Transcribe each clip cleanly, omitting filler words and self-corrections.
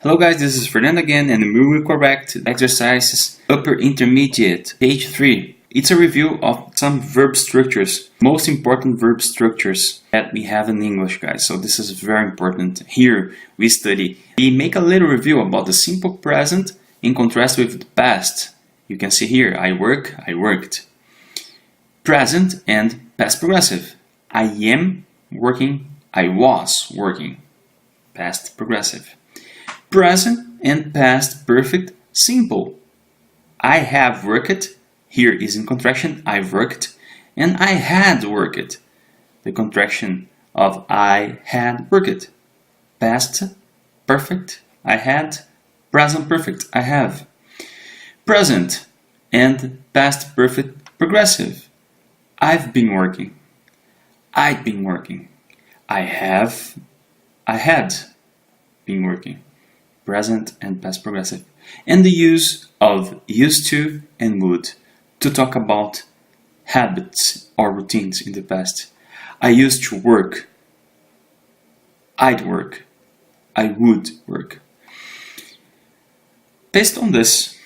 Hello guys, this is Fernando again, and we will correct exercises upper intermediate, page 3. It's a review of some verb structures, most important verb structures that we have in English, guys. So this is very important. Here we make a little review about the simple present in contrast with the past. You can see here, I work, I worked. Present and past progressive. I am working, I was working. Past progressive. Present and past perfect simple. I have worked, here is in contraction, I've worked, and I had worked. The contraction of I had worked. Past perfect, I had. Present perfect, I have. Present and past perfect progressive. I've been working. I'd been working. I had been working. Present and past progressive. And the use of used to and would to talk about habits or routines in the past. I used to work. I'd work. I would work. Based on this,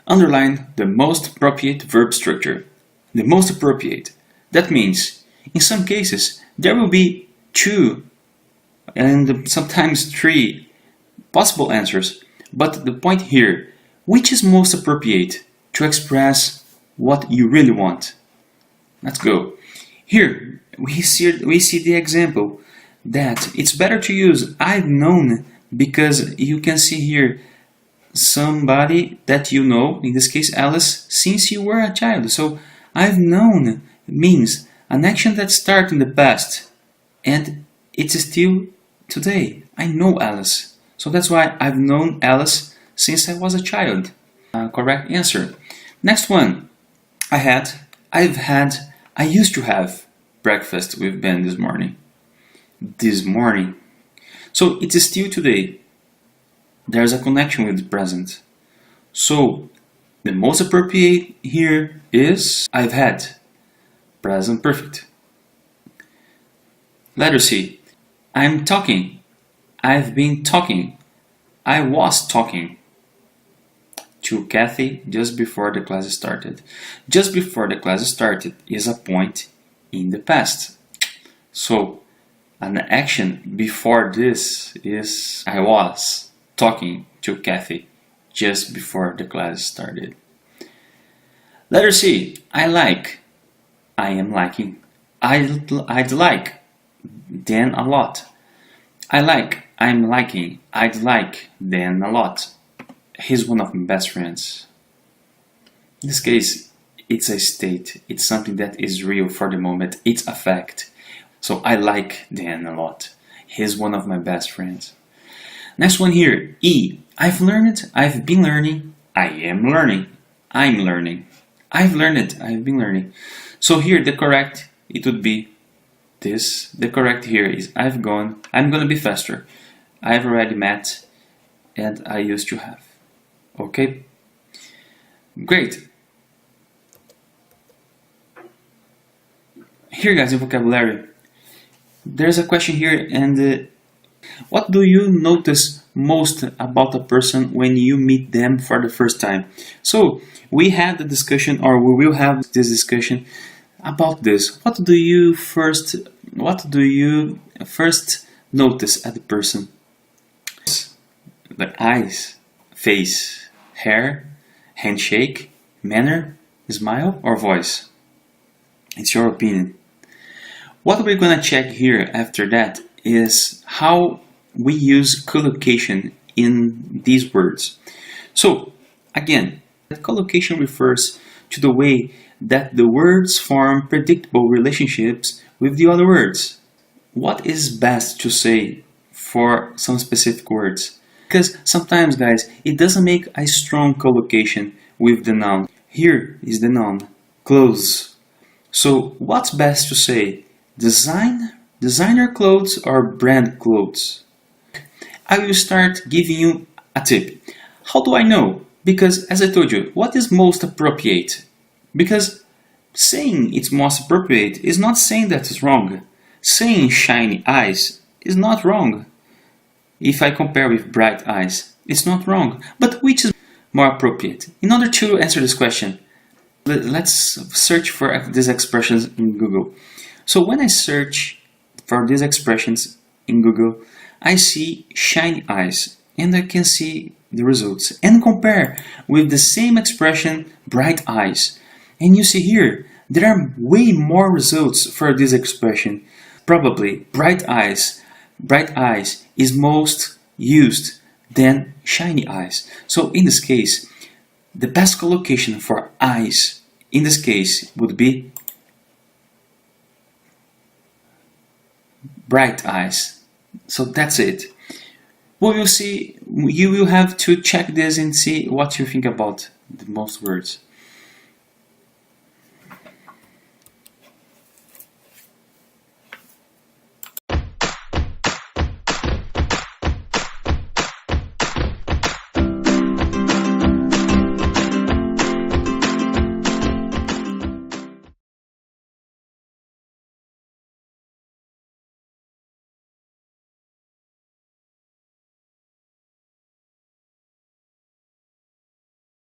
underline the most appropriate verb structure. The most appropriate. That means, in some cases, there will be 2 and sometimes 3 possible answers, but the point here, which is most appropriate to express what you really want? Let's go. Here we see the example that it's better to use I've known, because you can see here somebody that you know, in this case Alice, since you were a child. So I've known means an action that started in the past and it's still today. I know Alice. So that's why I've known Alice since I was a child. Correct answer. Next one. I've had, I used to have breakfast with Ben this morning. This morning. So it's still today. There's a connection with the present. So the most appropriate here is I've had. Present perfect. Letter C. I'm talking. I've been talking. I was talking to Kathy just before the class started. Just before the class started is a point in the past. So an action before this is I was talking to Kathy just before the class started. Letter C. I like. I am liking. I'd like. Then a lot. I like, I'm liking, I'd like, then a lot. He's one of my best friends. In this case, it's a state. It's something that is real for the moment. It's a fact. So I like Dan a lot. He's one of my best friends. Next one here, E. I've learned, I've been learning, I am learning, I'm learning. I've learned, I've been learning. So here the correct, it would be this. The correct here is I've gone, I'm gonna be faster. I've already met, and I used to have. Okay? Great. Here guys, in vocabulary, there's a question here, and what do you notice most about a person when you meet them for the first time? So we had the discussion, or we will have this discussion about this. What do you first notice at the person? The eyes, face, hair, handshake, manner, smile, or voice? It's your opinion. What we're gonna check here after that is how we use collocation in these words. So again, collocation refers to the way that the words form predictable relationships with the other words. What is best to say for some specific words? Because sometimes, guys, it doesn't make a strong collocation with the noun. Here is the noun, clothes. So what's best to say? Designer clothes or brand clothes? I will start giving you a tip. How do I know? Because as I told you, what is most appropriate? Because saying it's most appropriate is not saying that it's wrong. Saying shiny eyes is not wrong if I compare with bright eyes. It's not wrong, but which is more appropriate? In order to answer this question, let's search for these expressions in Google. So when I search for these expressions in Google, I see shiny eyes, and I can see the results and compare with the same expression, bright eyes. And you see here, there are way more results for this expression. Probably bright eyes is most used than shiny eyes. So in this case, the best collocation for eyes in this case would be bright eyes. So that's it. You will have to check this and see what you think about the most words.